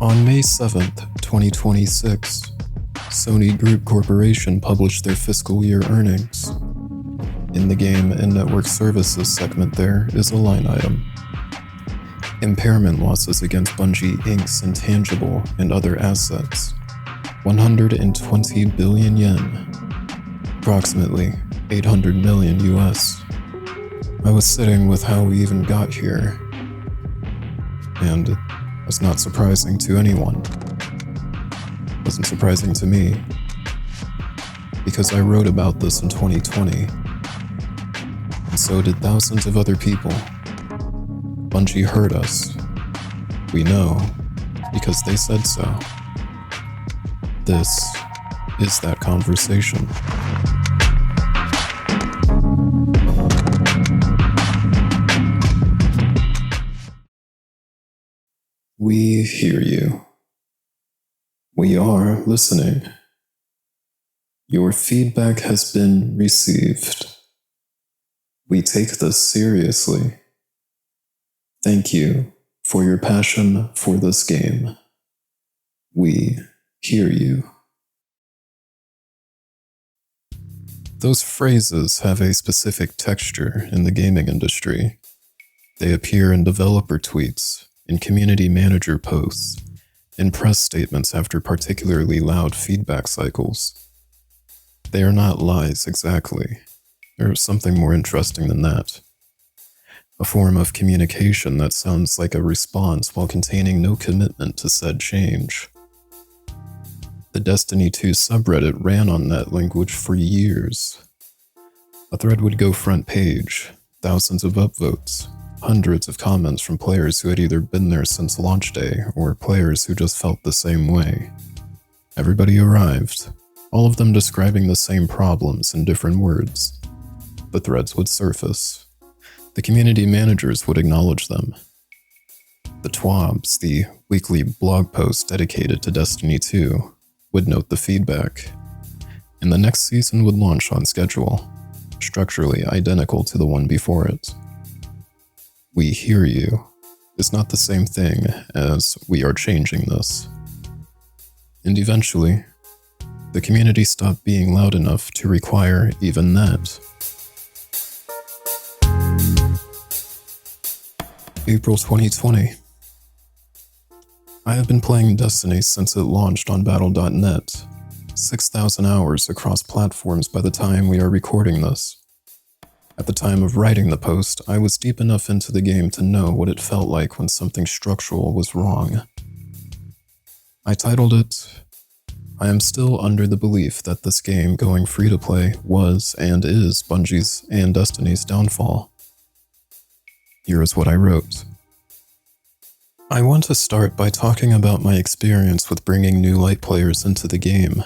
On May 7th, 2026, Sony Group Corporation published their fiscal year earnings. In the game and network services segment there is a line item. Impairment losses against Bungie Inc.'s intangible and other assets. 120 billion yen. Approximately 800 million US. I was sitting with how we even got here. And it's not surprising to anyone. Wasn't surprising to me. Because I wrote about this in 2020. And so did thousands of other people. Bungie heard us. We know, because they said so. This is that conversation. We hear you. We are listening. Your feedback has been received. We take this seriously. Thank you for your passion for this game. We hear you. Those phrases have a specific texture in the gaming industry. They appear in developer tweets, in community manager posts, in press statements after particularly loud feedback cycles. They are not lies exactly. There's something more interesting than that. A form of communication that sounds like a response while containing no commitment to said change. The Destiny 2 subreddit ran on that language for years. A thread would go front page, thousands of upvotes, hundreds of comments from players who had either been there since launch day or players who just felt the same way. Everybody arrived, all of them describing the same problems in different words. The threads would surface. The community managers would acknowledge them. The TWABs, the weekly blog posts dedicated to Destiny 2, would note the feedback. And the next season would launch on schedule, structurally identical to the one before it. We hear you is not the same thing as we are changing this. And eventually, the community stopped being loud enough to require even that. April 2020. I have been playing Destiny since it launched on Battle.net, 6,000 hours across platforms by the time we are recording this. At the time of writing the post, I was deep enough into the game to know what it felt like when something structural was wrong. I titled it, I am still under the belief that this game going free-to-play was and is Bungie's and Destiny's downfall. Here is what I wrote. I want to start by talking about my experience with bringing new light players into the game.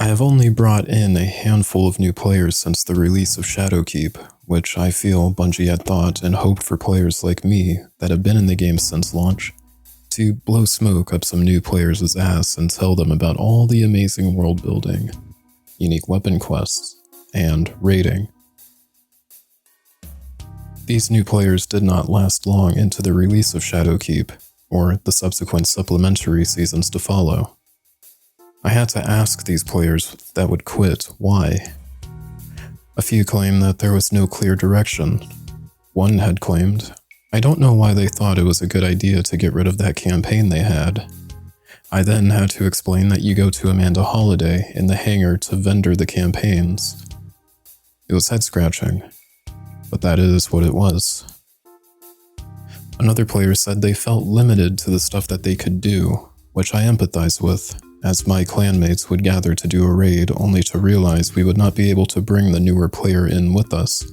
I have only brought in a handful of new players since the release of Shadowkeep, which I feel Bungie had thought and hoped for players like me that have been in the game since launch to blow smoke up some new players' ass and tell them about all the amazing world building, unique weapon quests, and raiding. These new players did not last long into the release of Shadowkeep, or the subsequent supplementary seasons to follow. I had to ask these players that would quit why. A few claimed that there was no clear direction. One had claimed, I don't know why they thought it was a good idea to get rid of that campaign they had. I then had to explain that you go to Amanda Holiday in the hangar to vendor the campaigns. It was head-scratching. But that is what it was. Another player said they felt limited to the stuff that they could do, which I empathize with, as my clanmates would gather to do a raid only to realize we would not be able to bring the newer player in with us,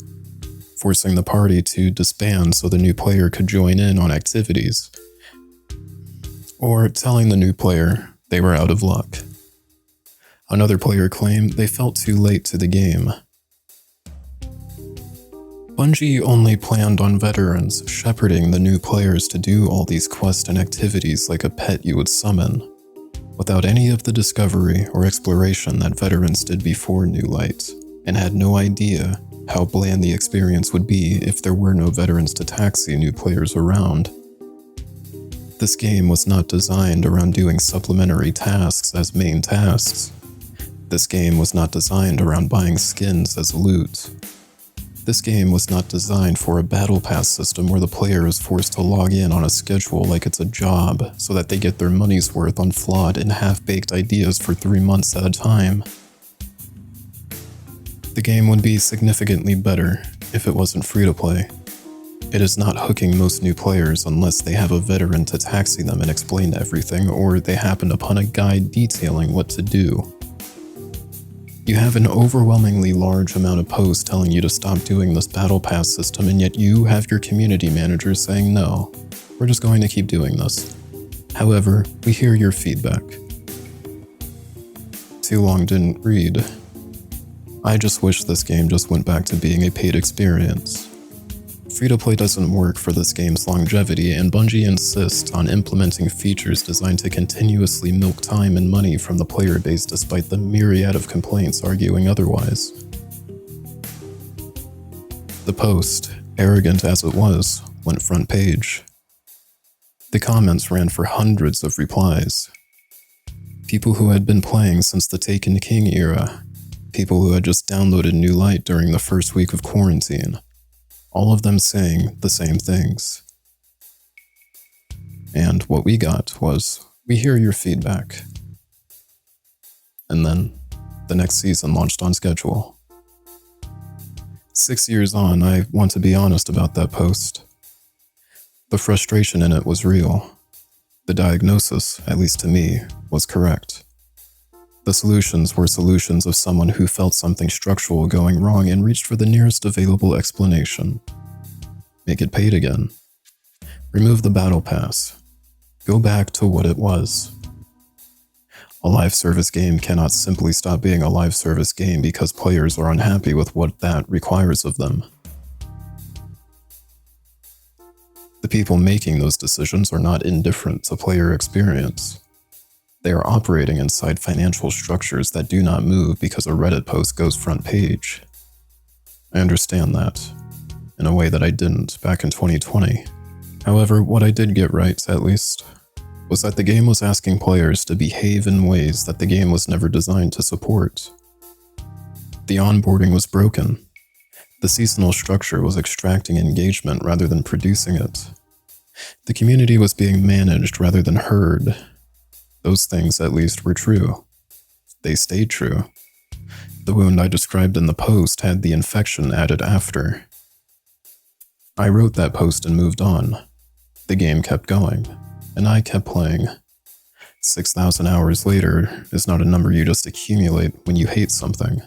forcing the party to disband so the new player could join in on activities, or telling the new player they were out of luck. Another player claimed they felt too late to the game. Bungie only planned on veterans shepherding the new players to do all these quests and activities like a pet you would summon, without any of the discovery or exploration that veterans did before New Light, and had no idea how bland the experience would be if there were no veterans to taxi new players around. This game was not designed around doing supplementary tasks as main tasks. This game was not designed around buying skins as loot. This game was not designed for a battle pass system where the player is forced to log in on a schedule like it's a job so that they get their money's worth on flawed and half-baked ideas for 3 months at a time. The game would be significantly better if it wasn't free-to-play. It is not hooking most new players unless they have a veteran to taxi them and explain everything, or they happen upon a guide detailing what to do. You have an overwhelmingly large amount of posts telling you to stop doing this battle pass system, and yet you have your community manager saying no, we're just going to keep doing this. However, we hear your feedback. Too long didn't read. I just wish this game just went back to being a paid experience. Free-to-play doesn't work for this game's longevity, and Bungie insists on implementing features designed to continuously milk time and money from the player base despite the myriad of complaints arguing otherwise. The post, arrogant as it was, went front page. The comments ran for hundreds of replies. People who had been playing since the Taken King era, people who had just downloaded New Light during the first week of quarantine, all of them saying the same things. And what we got was, we hear your feedback. And then, the next season launched on schedule. 6 years on, I want to be honest about that post. The frustration in it was real. The diagnosis, at least to me, was correct. The solutions were solutions of someone who felt something structural going wrong and reached for the nearest available explanation. Make it paid again. Remove the battle pass. Go back to what it was. A live service game cannot simply stop being a live service game because players are unhappy with what that requires of them. The people making those decisions are not indifferent to player experience. They are operating inside financial structures that do not move because a Reddit post goes front page. I understand that, in a way that I didn't back in 2020. However, what I did get right, at least, was that the game was asking players to behave in ways that the game was never designed to support. The onboarding was broken. The seasonal structure was extracting engagement rather than producing it. The community was being managed rather than heard. Those things, at least, were true. They stayed true. The wound I described in the post had the infection added after. I wrote that post and moved on. The game kept going, and I kept playing. 6,000 hours later is not a number you just accumulate when you hate something.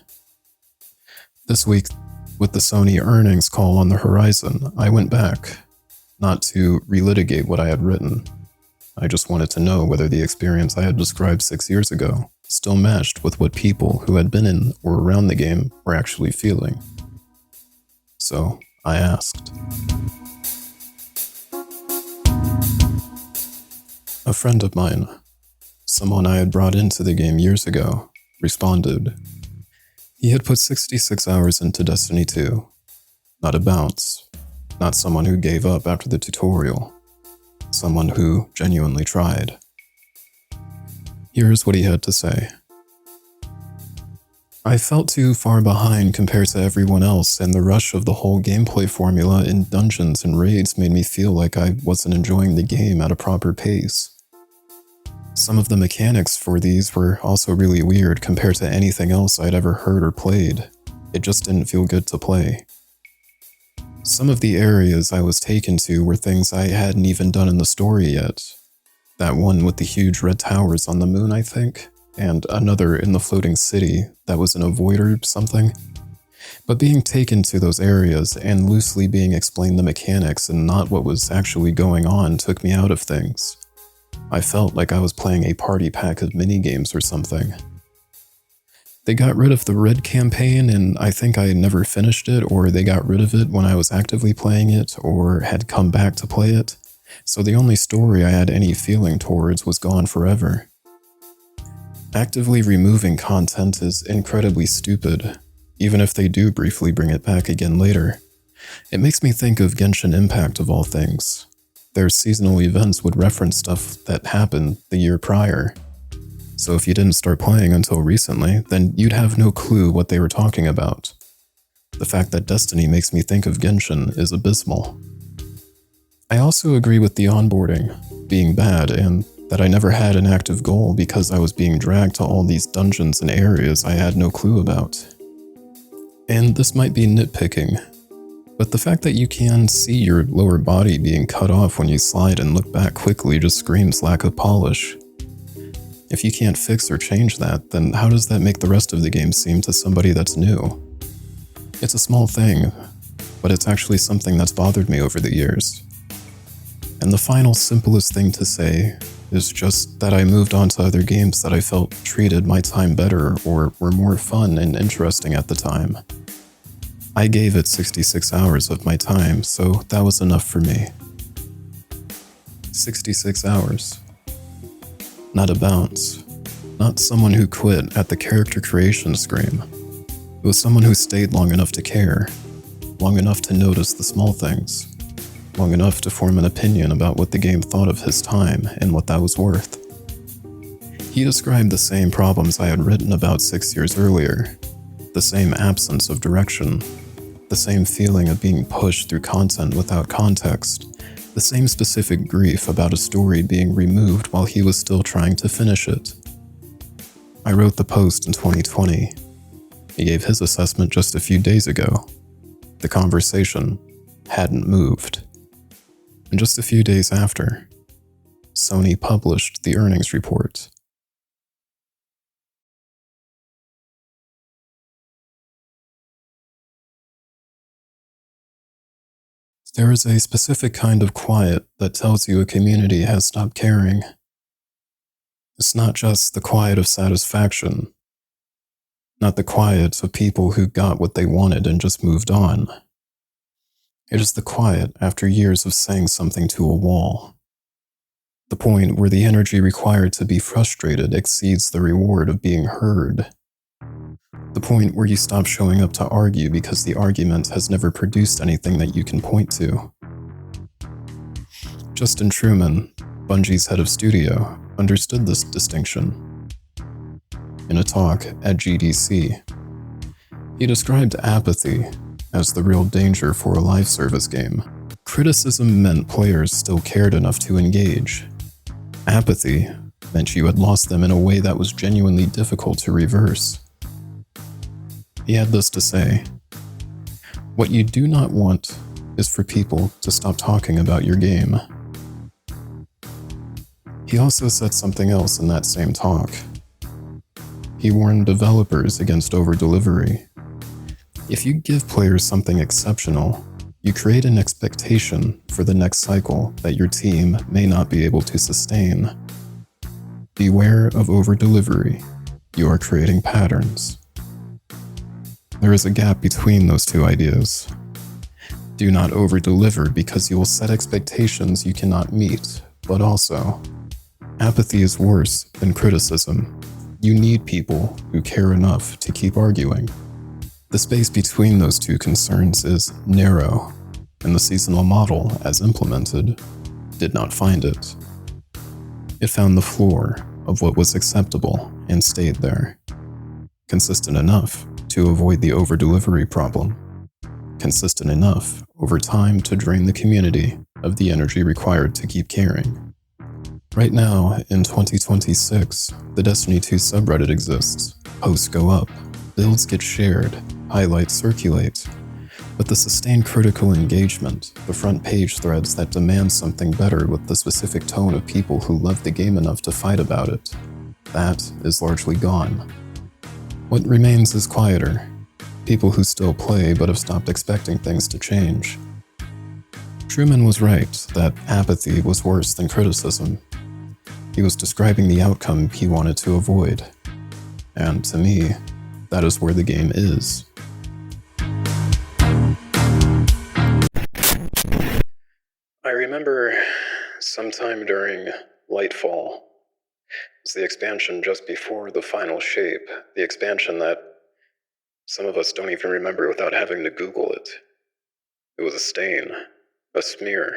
This week, with the Sony earnings call on the horizon, I went back, not to relitigate what I had written. I just wanted to know whether the experience I had described 6 years ago still matched with what people who had been in or around the game were actually feeling. So, I asked. A friend of mine, someone I had brought into the game years ago, responded. He had put 66 hours into Destiny 2. Not a bounce. Not someone who gave up after the tutorial. Someone who genuinely tried. Here's what he had to say. I felt too far behind compared to everyone else, and the rush of the whole gameplay formula in dungeons and raids made me feel like I wasn't enjoying the game at a proper pace. Some of the mechanics for these were also really weird compared to anything else I'd ever heard or played. It just didn't feel good to play. Some of the areas I was taken to were things I hadn't even done in the story yet. That one with the huge red towers on the moon, I think, and another in the floating city that was in a void or something. But being taken to those areas and loosely being explained the mechanics and not what was actually going on took me out of things. I felt like I was playing a party pack of minigames or something. They got rid of the red campaign, and I think I never finished it, or they got rid of it when I was actively playing it, or had come back to play it, so the only story I had any feeling towards was gone forever. Actively removing content is incredibly stupid, even if they do briefly bring it back again later. It makes me think of Genshin Impact of all things. their seasonal events would reference stuff that happened the year prior. So if you didn't start playing until recently, then you'd have no clue what they were talking about. The fact that Destiny makes me think of Genshin is abysmal. I also agree with the onboarding being bad and that I never had an active goal because I was being dragged to all these dungeons and areas I had no clue about. And this might be nitpicking, but the fact that you can see your lower body being cut off when you slide and look back quickly just screams lack of polish. If you can't fix or change that, then how does that make the rest of the game seem to somebody that's new? It's a small thing, but it's actually something that's bothered me over the years. And the final simplest thing to say is just that I moved on to other games that I felt treated my time better or were more fun and interesting at the time. I gave it 66 hours of my time, so that was enough for me. 66 hours. Not a bounce. Not someone who quit at the character creation screen. It was someone who stayed long enough to care, long enough to notice the small things, long enough to form an opinion about what the game thought of his time and what that was worth. He described the same problems I had written about 6 years earlier, the same absence of direction, the same feeling of being pushed through content without context, the same specific grief about a story being removed while he was still trying to finish it. I wrote the post in 2020. He gave his assessment just a few days ago. The conversation hadn't moved. And just a few days after, Sony published the earnings report. There is a specific kind of quiet that tells you a community has stopped caring. It's not just the quiet of satisfaction, not the quiet of people who got what they wanted and just moved on. It is the quiet after years of saying something to a wall. The point where the energy required to be frustrated exceeds the reward of being heard. The point where you stop showing up to argue because the argument has never produced anything that you can point to. Justin Truman, Bungie's head of studio, understood this distinction. In a talk at GDC, he described apathy as the real danger for a live service game. Criticism meant players still cared enough to engage. Apathy meant you had lost them in a way that was genuinely difficult to reverse. He had this to say: "What you do not want is for people to stop talking about your game." He also said something else in that same talk. He warned developers against over-delivery. If you give players something exceptional, you create an expectation for the next cycle that your team may not be able to sustain. Beware of over-delivery. You are creating patterns. There is a gap between those two ideas. Do not over-deliver because you will set expectations you cannot meet, but also, apathy is worse than criticism. You need people who care enough to keep arguing. The space between those two concerns is narrow, and the seasonal model, as implemented, did not find it. It found the floor of what was acceptable and stayed there, consistent enough to avoid the over-delivery problem, consistent enough over time to drain the community of the energy required to keep caring. Right now, in 2026, the Destiny 2 subreddit exists. Posts go up, builds get shared, highlights circulate. But the sustained critical engagement, the front page threads that demand something better with the specific tone of people who love the game enough to fight about it, that is largely gone. What remains is quieter. People who still play but have stopped expecting things to change. Truman was right that apathy was worse than criticism. He was describing the outcome he wanted to avoid. And to me, that is where the game is. I remember sometime during Lightfall, it was the expansion just before the final shape, the expansion that some of us don't even remember without having to Google it. It was a stain, a smear.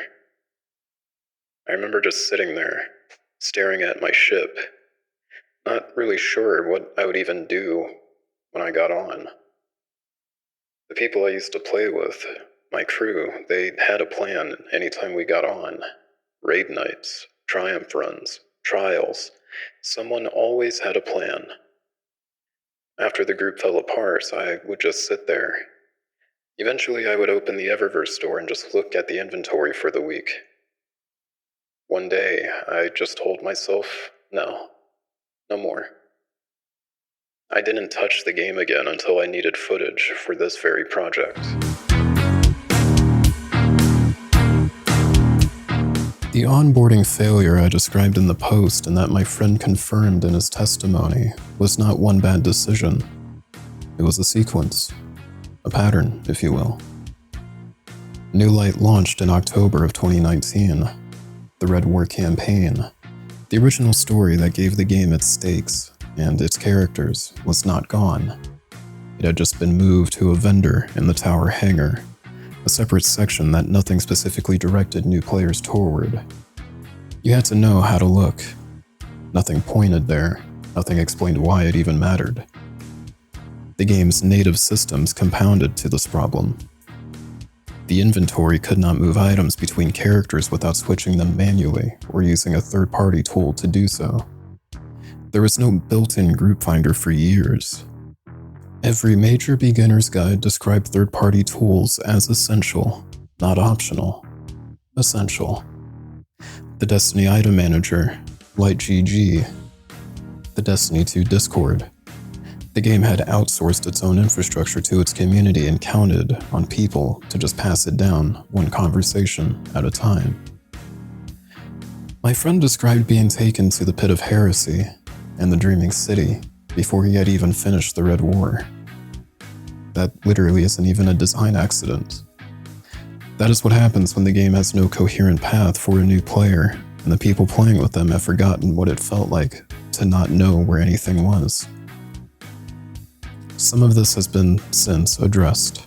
I remember just sitting there, staring at my ship, not really sure what I would even do when I got on. The people I used to play with, my crew, they had a plan anytime we got on. Raid nights, triumph runs, trials. Someone always had a plan. After the group fell apart, I would just sit there. Eventually, I would open the Eververse store and just look at the inventory for the week. One day, I just told myself, no more. I didn't touch the game again until I needed footage for this very project. The onboarding failure I described in the post and that my friend confirmed in his testimony was not one bad decision. It was a sequence. A pattern, if you will. New Light launched in October of 2019. The Red War campaign, the original story that gave the game its stakes and its characters, was not gone. It had just been moved to a vendor in the tower hangar, a separate section that nothing specifically directed new players toward. You had to know how to look. Nothing pointed there, nothing explained why it even mattered. The game's native systems compounded to this problem. The inventory could not move items between characters without switching them manually or using a third-party tool to do so. There was no built-in group finder for years. Every major beginner's guide described third-party tools as essential, not optional. Essential. The Destiny Item Manager, LightGG, the Destiny 2 Discord. The game had outsourced its own infrastructure to its community and counted on people to just pass it down one conversation at a time. My friend described being taken to the Pit of Heresy and the Dreaming City before he had even finished the Red War. That literally isn't even a design accident. That is what happens when the game has no coherent path for a new player, and the people playing with them have forgotten what it felt like to not know where anything was. Some of this has been since addressed.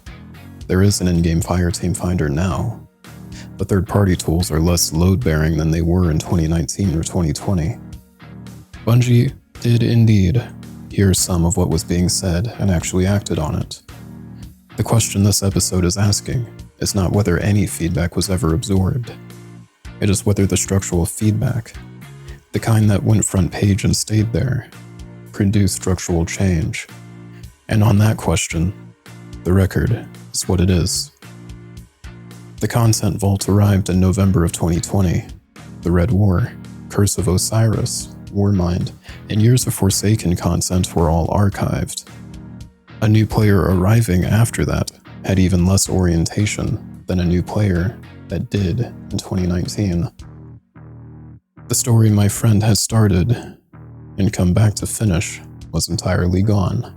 There is an in-game fireteam finder now, but third-party tools are less load-bearing than they were in 2019 or 2020. Bungie did indeed hear some of what was being said and actually acted on it. The question this episode is asking is not whether any feedback was ever absorbed. It is whether the structural feedback, the kind that went front page and stayed there, produced structural change. And on that question, the record is what it is. The content vault arrived in November of 2020. The Red War, Curse of Osiris, Warmind, and Years of Forsaken content were all archived. A new player arriving after that had even less orientation than a new player that did in 2019. The story my friend had started and come back to finish was entirely gone.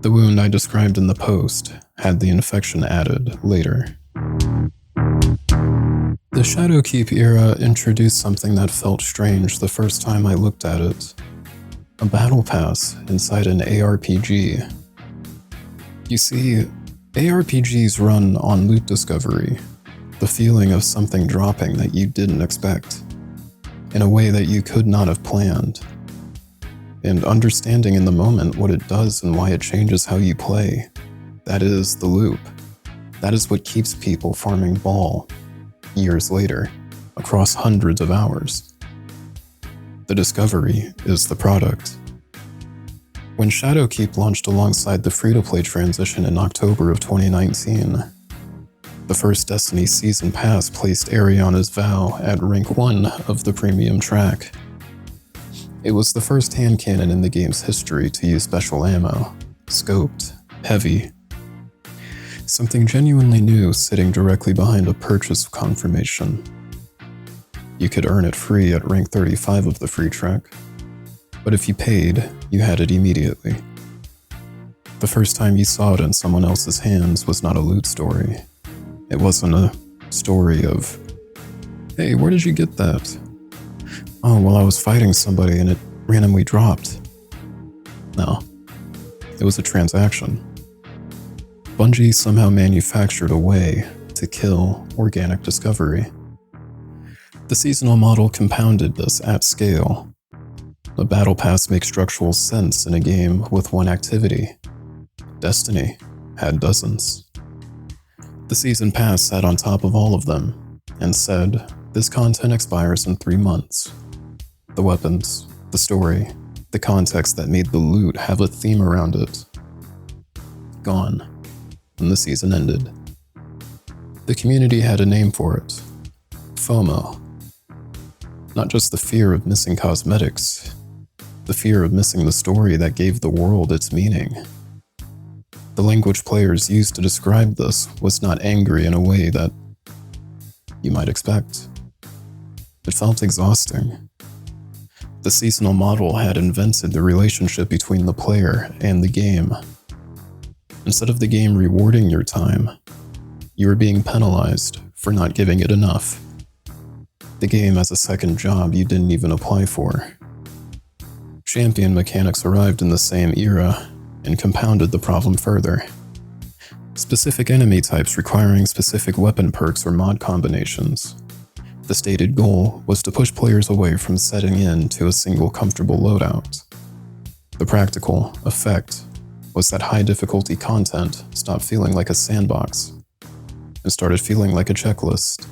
The wound I described in the post had the infection added later. The Shadowkeep era introduced something that felt strange the first time I looked at it. A battle pass inside an ARPG. You see, ARPGs run on loot discovery, the feeling of something dropping that you didn't expect, in a way that you could not have planned. And understanding in the moment what it does and why it changes how you play. That is the loop. That is what keeps people farming Ball, years later, across hundreds of hours. The discovery is the product. When Shadowkeep launched alongside the free-to-play transition in October of 2019, the first Destiny Season Pass placed Ariana's Vow at rank 1 of the premium track. It was the first hand cannon in the game's history to use special ammo, scoped, heavy. Something genuinely new sitting directly behind a purchase confirmation. You could earn it free at rank 35 of the free track, but if you paid, you had it immediately. The first time you saw it in someone else's hands was not a loot story. It wasn't a story of, hey, where did you get that? Oh, well, I was fighting somebody and it randomly dropped. No, it was a transaction. Bungie somehow manufactured a way to kill organic discovery. The seasonal model compounded this at scale. A battle pass makes structural sense in a game with one activity. Destiny had dozens. The season pass sat on top of all of them and said, this content expires in 3 months. The weapons, the story, the context that made the loot have a theme around it. Gone when the season ended. The community had a name for it. FOMO. Not just the fear of missing cosmetics, the fear of missing the story that gave the world its meaning. The language players used to describe this was not angry in a way that you might expect. It felt exhausting. The seasonal model had invented the relationship between the player and the game. Instead of the game rewarding your time, you were being penalized for not giving it enough. The game as a second job you didn't even apply for. Champion mechanics arrived in the same era and compounded the problem further. Specific enemy types requiring specific weapon perks or mod combinations. The stated goal was to push players away from setting in to a single comfortable loadout. The practical effect was that high difficulty content stopped feeling like a sandbox and started feeling like a checklist.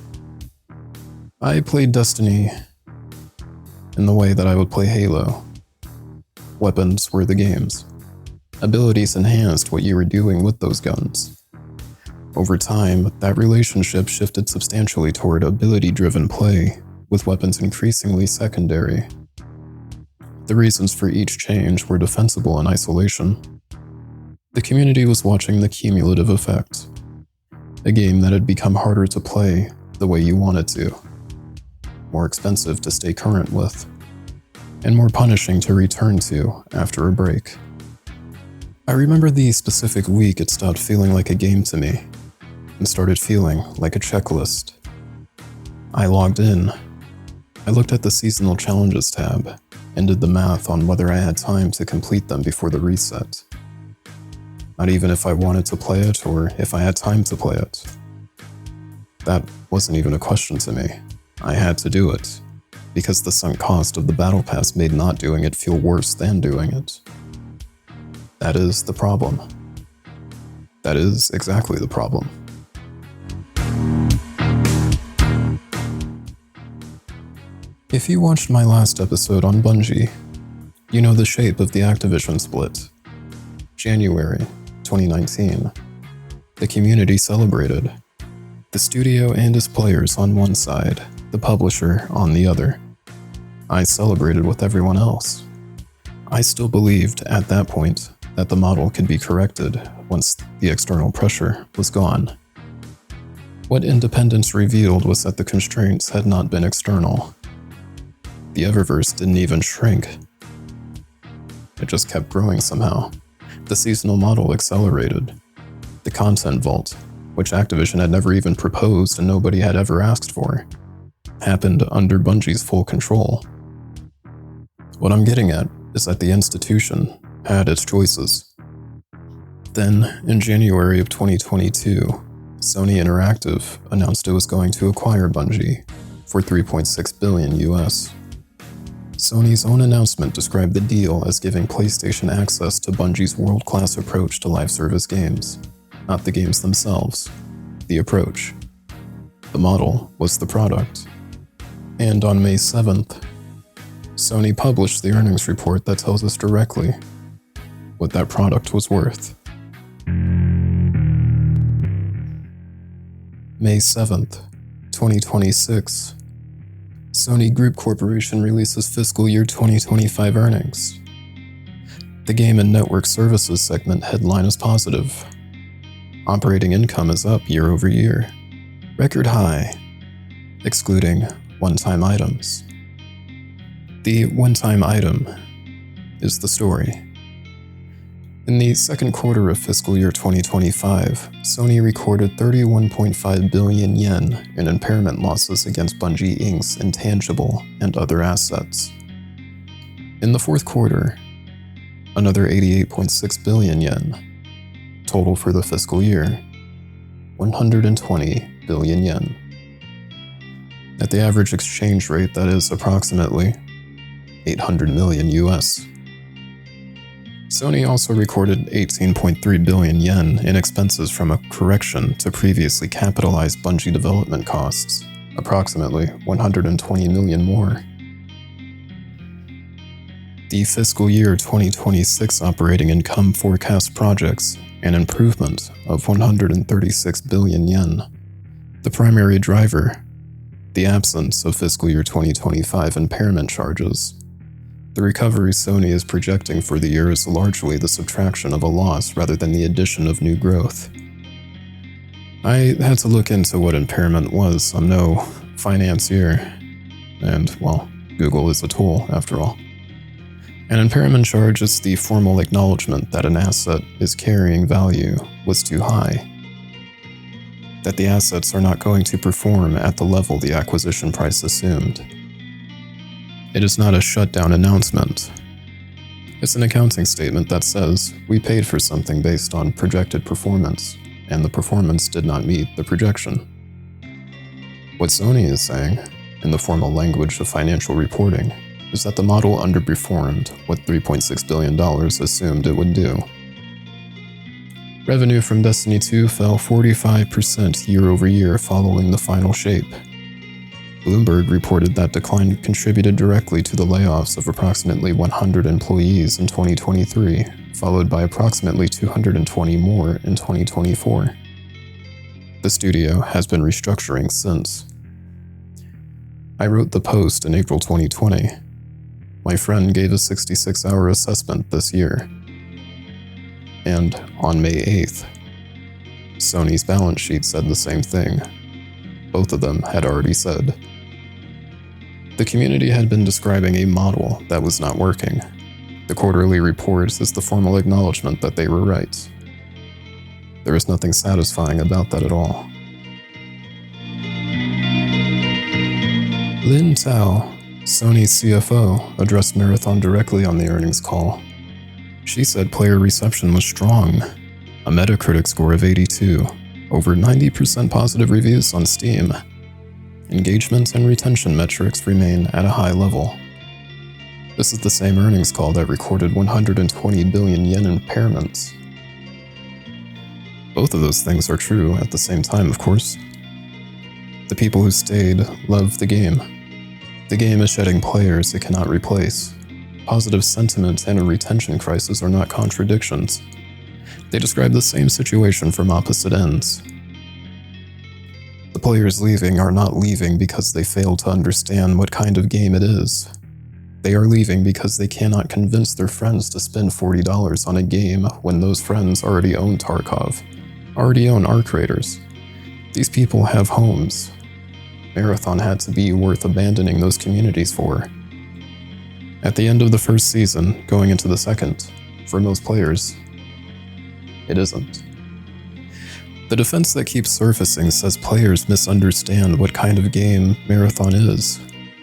I played Destiny in the way that I would play Halo. Weapons were the games. Abilities enhanced what you were doing with those guns. Over time, that relationship shifted substantially toward ability-driven play, with weapons increasingly secondary. The reasons for each change were defensible in isolation. The community was watching the cumulative effect. A game that had become harder to play the way you wanted to, more expensive to stay current with, and more punishing to return to after a break. I remember the specific week it stopped feeling like a game to me, and started feeling like a checklist. I logged in. I looked at the seasonal challenges tab, and did the math on whether I had time to complete them before the reset. Not even if I wanted to play it, or if I had time to play it. That wasn't even a question to me. I had to do it, because the sunk cost of the battle pass made not doing it feel worse than doing it. That is the problem. That is exactly the problem. If you watched my last episode on Bungie, you know the shape of the Activision split. January 2019. The community celebrated. The studio and its players on one side, the publisher on the other. I celebrated with everyone else. I still believed at that point that the model could be corrected once the external pressure was gone. What Independence revealed was that the constraints had not been external. The Eververse didn't even shrink. It just kept growing somehow. The seasonal model accelerated. The content vault, which Activision had never even proposed and nobody had ever asked for, happened under Bungie's full control. What I'm getting at is that the institution had its choices. Then, in January of 2022, Sony Interactive announced it was going to acquire Bungie for $3.6 billion US. Sony's own announcement described the deal as giving PlayStation access to Bungie's world-class approach to live service games, not the games themselves, the approach. The model was the product. And on May 7th, Sony published the earnings report that tells us directly what that product was worth. May 7th, 2026. Sony Group Corporation releases fiscal year 2025 earnings. The Game and Network Services segment headline is positive. Operating income is up year over year. Record high, excluding one-time items. The one-time item is the story. In the second quarter of fiscal year 2025, Sony recorded 31.5 billion yen in impairment losses against Bungie Inc.'s intangible and other assets. In the fourth quarter, another 88.6 billion yen. Total for the fiscal year, 120 billion yen. At the average exchange rate, that is approximately 800 million US. Sony also recorded 18.3 billion yen in expenses from a correction to previously capitalized Bungie development costs, approximately 120 million more. The fiscal year 2026 operating income forecast projects an improvement of 136 billion yen. The primary driver, the absence of fiscal year 2025 impairment charges. The recovery Sony is projecting for the year is largely the subtraction of a loss rather than the addition of new growth. I had to look into what impairment was. I'm no financier, and, well, Google is a tool, after all. An impairment charge is the formal acknowledgement that an asset is carrying value was too high, that the assets are not going to perform at the level the acquisition price assumed. It is not a shutdown announcement. It's an accounting statement that says we paid for something based on projected performance, and the performance did not meet the projection. What Sony is saying, in the formal language of financial reporting, is that the model underperformed what $3.6 billion assumed it would do. Revenue from Destiny 2 fell 45% year over year following the final shape. Bloomberg reported that decline contributed directly to the layoffs of approximately 100 employees in 2023, followed by approximately 220 more in 2024. The studio has been restructuring since. I wrote the post in April 2020. My friend gave a 66-hour assessment this year. And on May 8th, Sony's balance sheet said the same thing. Both of them had already said. The community had been describing a model that was not working. The quarterly report is the formal acknowledgement that they were right. There is nothing satisfying about that at all. Lin Tao, Sony's CFO, addressed Marathon directly on the earnings call. She said player reception was strong, a Metacritic score of 82, over 90% positive reviews on Steam. Engagement and retention metrics remain at a high level. This is the same earnings call that recorded 120 billion yen impairments. Both of those things are true at the same time, of course. The people who stayed love the game. The game is shedding players it cannot replace. Positive sentiment and a retention crisis are not contradictions. They describe the same situation from opposite ends. The players leaving are not leaving because they fail to understand what kind of game it is. They are leaving because they cannot convince their friends to spend $40 on a game when those friends already own Tarkov, already own Arc Raiders. These people have homes. Marathon had to be worth abandoning those communities for. At the end of the first season, going into the second, for most players, it isn't. The defense that keeps surfacing says players misunderstand what kind of game Marathon is,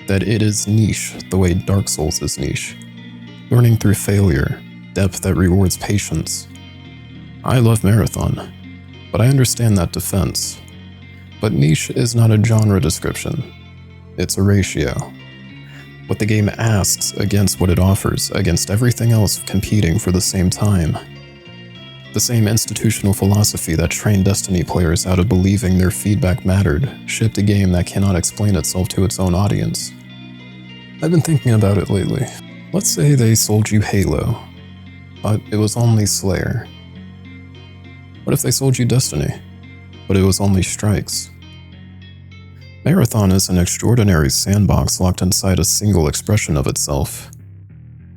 that it is niche the way Dark Souls is niche. Learning through failure, depth that rewards patience. I love Marathon, but I understand that defense. But niche is not a genre description. It's a ratio. What the game asks against what it offers, against everything else competing for the same time. The same institutional philosophy that trained Destiny players out of believing their feedback mattered shipped a game that cannot explain itself to its own audience. I've been thinking about it lately. Let's say they sold you Halo, but it was only Slayer. What if they sold you Destiny, but it was only Strikes? Marathon is an extraordinary sandbox locked inside a single expression of itself,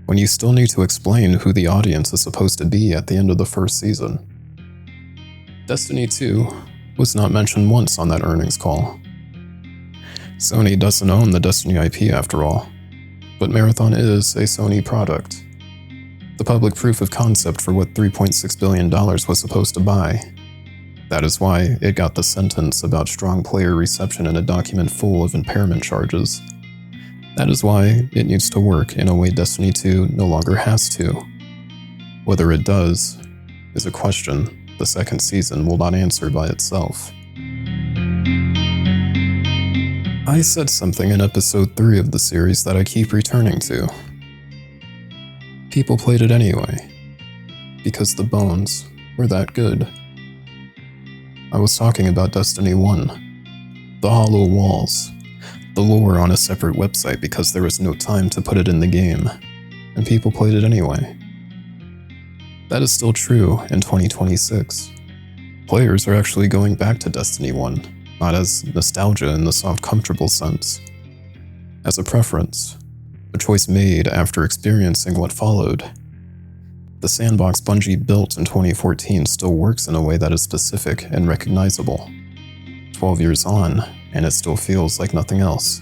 when you still need to explain who the audience is supposed to be at the end of the first season. Destiny 2 was not mentioned once on that earnings call. Sony doesn't own the Destiny IP after all, but Marathon is a Sony product. The public proof of concept for what $3.6 billion was supposed to buy. That is why it got the sentence about strong player reception in a document full of impairment charges. That is why it needs to work in a way Destiny 2 no longer has to. Whether it does is a question the second season will not answer by itself. I said something in episode 3 of the series that I keep returning to. People played it anyway, because the bones were that good. I was talking about Destiny 1, the hollow walls, the lore on a separate website because there was no time to put it in the game, and people played it anyway. That is still true in 2026. Players are actually going back to Destiny 1, not as nostalgia in the soft, comfortable sense, as a preference, a choice made after experiencing what followed. The sandbox Bungie built in 2014 still works in a way that is specific and recognizable. 12 years on, and it still feels like nothing else.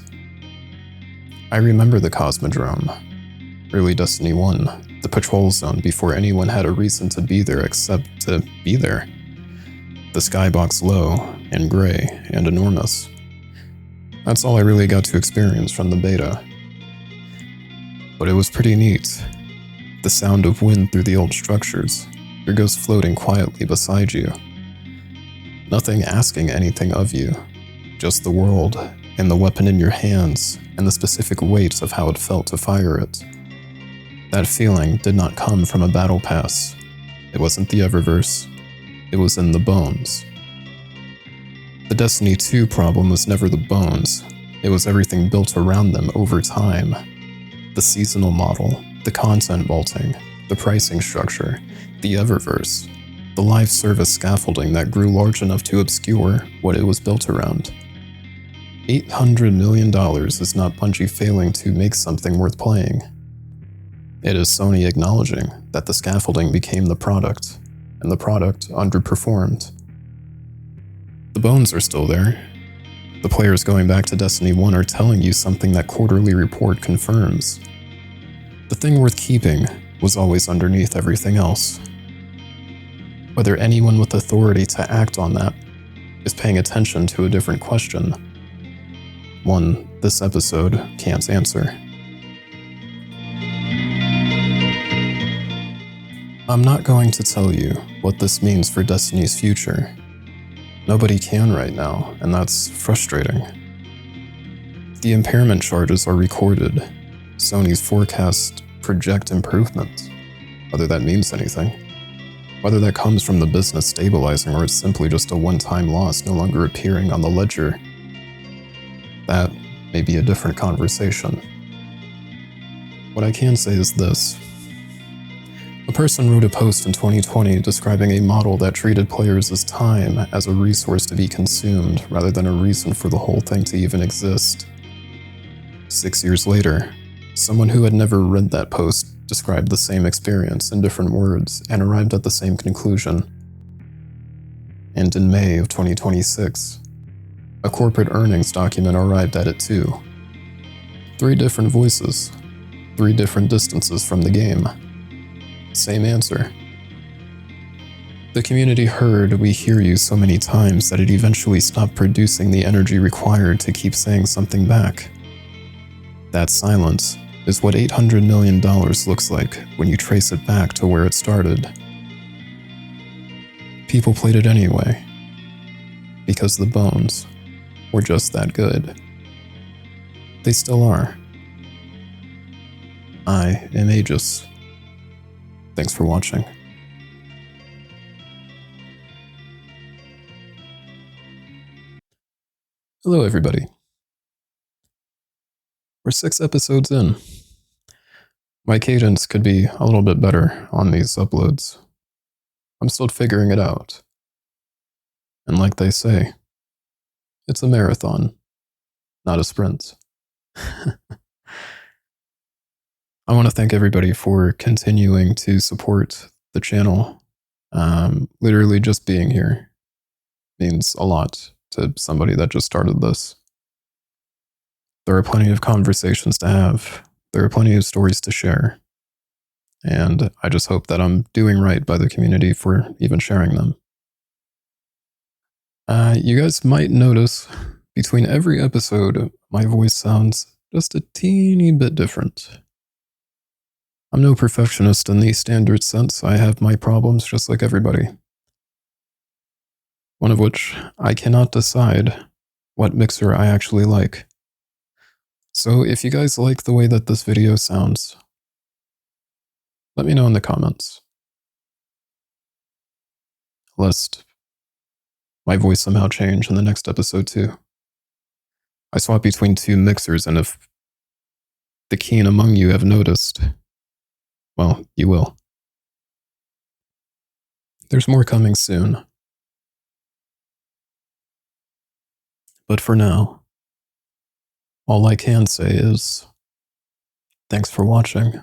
I remember the Cosmodrome, early Destiny 1, the patrol zone before anyone had a reason to be there except to be there. The skybox low and gray and enormous. That's all I really got to experience from the beta. But it was pretty neat. The sound of wind through the old structures, your ghost floating quietly beside you. Nothing asking anything of you, just the world and the weapon in your hands and the specific weight of how it felt to fire it. That feeling did not come from a battle pass. It wasn't the Eververse. It was in the bones. The Destiny 2 problem was never the bones. It was everything built around them over time. The seasonal model, the content vaulting, the pricing structure, the Eververse, the live service scaffolding that grew large enough to obscure what it was built around. $800 million is not Bungie failing to make something worth playing. It is Sony acknowledging that the scaffolding became the product, and the product underperformed. The bones are still there. The players going back to Destiny 1 are telling you something that quarterly report confirms. The thing worth keeping was always underneath everything else. Whether anyone with authority to act on that is paying attention to a different question. One this episode can't answer. I'm not going to tell you what this means for Destiny's future. Nobody can right now, and that's frustrating. The impairment charges are recorded. Sony's forecasts project improvement, whether that means anything. Whether that comes from the business stabilizing or it's simply just a one-time loss no longer appearing on the ledger. That may be a different conversation. What I can say is this. A person wrote a post in 2020 describing a model that treated players as time as a resource to be consumed rather than a reason for the whole thing to even exist. 6 years later, someone who had never read that post described the same experience in different words and arrived at the same conclusion. And in May of 2026, a corporate earnings document arrived at it too. 3 different voices, 3 different distances from the game. Same answer. The community heard "we hear you" so many times that it eventually stopped producing the energy required to keep saying something back. That silence is what $800 million looks like when you trace it back to where it started. People played it anyway, because the bones were just that good. They still are. I am Agis. Thanks for watching. Hello, everybody. We're 6 episodes in. My cadence could be a little bit better on these uploads. I'm still figuring it out. And like they say, it's a marathon, not a sprint. I want to thank everybody for continuing to support the channel. Literally just being here means a lot to somebody that just started this. There are plenty of conversations to have. There are plenty of stories to share. And I just hope that I'm doing right by the community for even sharing them. You guys might notice between every episode, my voice sounds just a teeny bit different. I'm no perfectionist in the standard sense. I have my problems just like everybody. One of which I cannot decide what mixer I actually like. So if you guys like the way that this video sounds, let me know in the comments. Lest my voice somehow change in the next episode too. I swap between two mixers, and if the keen among you have noticed, well, you will. There's more coming soon. But for now, all I can say is, thanks for watching.